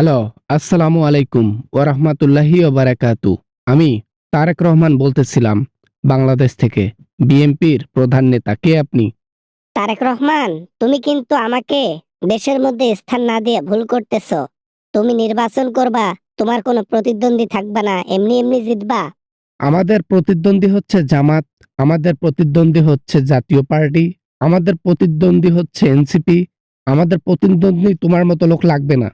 Hello, আসসালামু আলাইকুম ওরহমাতুল্লাহি ওবারাকাতু। আমি তারেক রহমান বলতেছিলাম বাংলাদেশ থেকে। বিএনপির প্রধান নেতা। কে আপনি? তারেক রহমান, তুমি কিন্তু আমাকে দেশের মধ্যে স্থান না দিয়ে ভুল করতেছো। তুমি নির্বাচন করবা, তোমার কোনো প্রতিদ্বন্দ্বী থাকবা না, এমনি এমনি জিতবা। আমাদের প্রতিদ্বন্দ্বী হচ্ছে জামাত, আমাদের প্রতিদ্বন্দ্বী হচ্ছে জাতীয় পার্টি, আমাদের প্রতিদ্বন্দ্বী হচ্ছে এনসিপি, আমাদের প্রতিদ্বন্দ্বী তোমার মতো লোক লাগবে না।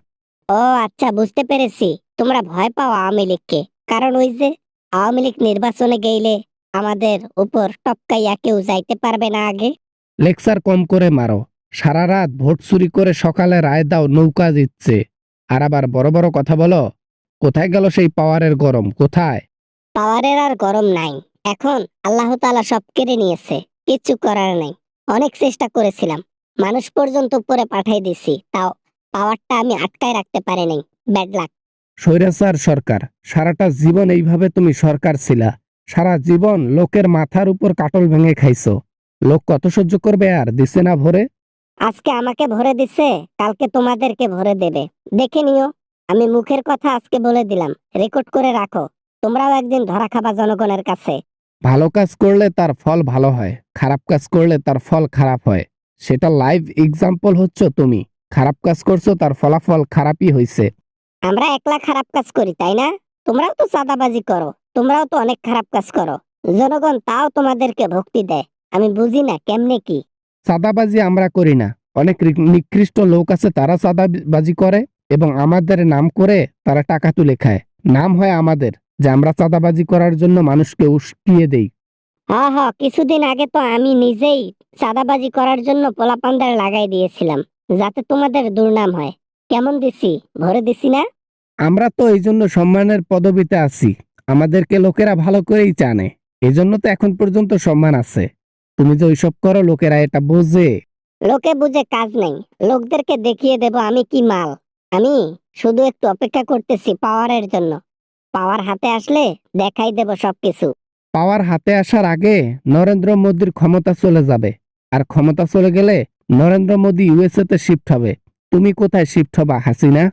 ও আচ্ছা, বুঝতে পেরেছি। তোমরা ভয় পাও আওয়ামী লীগকে, কারণ ওই যে আওয়ামী লীগ নির্বাচনে গেলে আমাদের উপর টপকাইয়া কেউ যাইতে পারবে না আগে। লেকচার কম করে মারো। সারা রাত ভোট চুরি করে সকালে রায় দাও নৌকা দিচ্ছে, আর আবার বড় বড় কথা বলো। কোথায় গেল সেই পাওয়ারের গরম? কোথায়? পাওয়ারের আর গরম নাই। এখন আল্লাহ তাআলা সব কেড়ে নিয়েছে, কিচ্ছু করার নাই। অনেক চেষ্টা করেছিলাম, মানুষ পর্যন্ত উপরে পাঠাই দিছি, তাও পাওয়ারটা আমি আটকায় রাখতে পারি নাই। Bad luck. স্বৈরাচার সরকার। সারাটা জীবন এইভাবে তুমি সরকার ছিলা। সারা জীবন লোকের মাথার উপর কাটল ভেঙে খাইছো। লোক কত সহ্য করবে? আর দিছে না ভরে। আজকে আমাকে ভরে দিছে, কালকে তোমাদেরকে ভরে দেবে। দেখে নিও। আমি মুখের কথা আজকে বলে দিলাম, রেকর্ড করে রাখো। তোমরাও একদিন ধরা খাবা জনগণের কাছে। ভালো কাজ করলে তার ফল ভালো হয়, খারাপ কাজ করলে তার ফল খারাপ হয়। সেটা লাইভ এক্সাম্পল হচ্ছে তুমি। খারাপ কাজ করছো, তার ফলাফল খারাপই হয়েছে। আমরা একলা খারাপ কাজ করি, তাই না? তোমরাও তো চাঁদাবাজি করো, তোমরাও তো অনেক খারাপ কাজ করো। জনগণ তাও তোমাদেরকে ভক্তি দেয়। আমি বুঝি না কেমনে কি। চাঁদাবাজি আমরা করি না। অনেক নিকৃষ্ট লোক আছে, তারা চাঁদাবাজি করে এবং আমাদের নাম করে তারা টাকা তুলে খায়। নাম হয় আমাদের যে আমরা চাঁদাবাজি করার জন্য মানুষকে উস্কিয়ে দেই। হ্যাঁ হ্যাঁ, কিছুদিন আগে তো আমি নিজেই চাঁদাবাজি করার জন্য পোলাপানদের লাগাই দিয়েছিলাম, যাতে তোমাদের দুর্নাম হয়। কেমন দিছি? ভরে দিছি না? আমরা তো এই জন্য সম্মানের পদবিতে আছি। আমাদেরকে লোকেরা ভালো করেই জানে, এই জন্য তো এখন পর্যন্ত সম্মান আছে। তুমি যে ওইসব করো, লোকেরা এটা বোঝে। লোকে বুঝে কাজ নাই। লোকদেরকে দেখিয়ে দেব আমি কি মাল। আমি শুধু একটু অপেক্ষা করতেছি পাওয়ারের জন্য। পাওয়ার হাতে আসলে দেখাই দেব সবকিছু। পাওয়ার হাতে আসার আগে নরেন্দ্র মোদীর ক্ষমতা চলে যাবে, আর ক্ষমতা চলে গেলে নরেন্দ্র মোদী ইউএসএ তে শিফট হবে। তুমি কোথায় শিফট হবা, হাসিনা?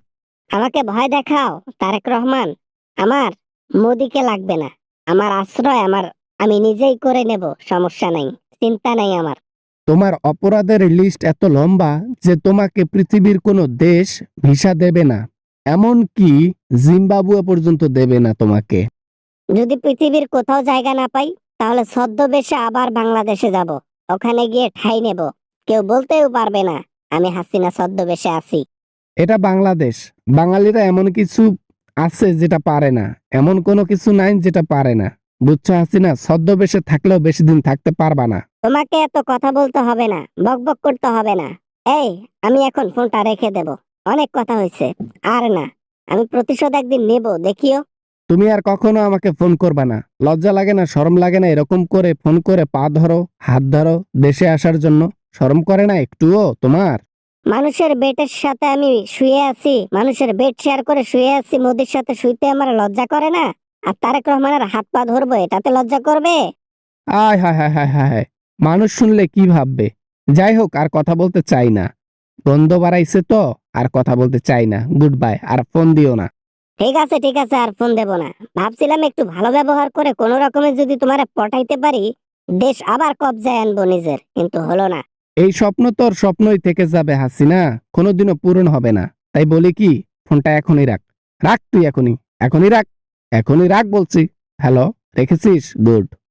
আমাকে ভয় দেখাও তারেক রহমান। আমার মোদিকে লাগবে না। আমার আশ্রয় আমি নিজেই করে নেব, সমস্যা নাই, চিন্তা নাই আমার। তোমার অপরাধের লিস্ট এত লম্বা যে তোমাকে পৃথিবীর কোনো দেশ ভিসা দেবে না। এমন কি জিম্বাবুয়ে পর্যন্ত দেবে না তোমাকে। যদি পৃথিবীর কোথাও জায়গা না পাই, তাহলে ছদ্মবেশে আবার বাংলাদেশে যাব। ওখানে গিয়ে ঠাঁই নেব। কেউ বলতেও পারবে না আমি হাসিনা ছদ্মবেশে আছি। এটা বাংলাদেশ। বাঙালিরা এমন কিছু আছে যেটা পারে না, এমন কোনো কিছু নাই যেটা পারে না। বুঝছো হাসিনা, ছদ্মবেশে থাকলেও বেশি দিন থাকতে পারবা না। তোমাকে এত কথা বলতে হবে না, বকবক করতে হবে না। এই, আমি এখন ফোনটা রেখে দেব। অনেক কথা হয়েছে। আর না, আমি প্রতিশোধ একদিন নেব, দেখিও। তুমি আর কখনো আমাকে ফোন করবা না। লজ্জা লাগে না, শরম লাগে না? এরকম করে ফোন করে পা ধরো, হাত ধরো দেশে আসার জন্য। শরম করে না একটুও তোমার? মানুষের বেডের সাথে আমি শুয়ে আছি, মানুষের বেড শেয়ার করে শুয়ে আছি, মোদির সাথে শুইতে আমার লজ্জা করে না? আর তারেক রহমানের হাত পা ধরবো, এটাতে লজ্জা করবে? আয় হায় হায় হায় হায় হায়। মানুষ শুনলে কি ভাববে? যাই হোক, আর কথা বলতে চাই না। গন্ধ বাড়াইছে তো, আর কথা বলতে চাই না। গুড বাই, আর ফোন দিও না। ঠিক আছে ঠিক আছে, আর ফোন দেব না। ভাবছিলাম একটু ভালো ব্যবহার করে কোনো রকমে যদি তোমারে পটাইতে পারি, দেশ আবার কবজায় আনবো নিজের, কিন্তু হলো না। এই স্বপ্ন তোর স্বপ্নই থেকে যাবে হাসিনা, কোনোদিনও পূরণ হবে না। তাই বলি কি, ফোনটা এখনই রাখ। রাখ তুই এখনই, এখনই রাখ, এখনই রাখ বলছি। হ্যালো, রেখেছিস? গুড।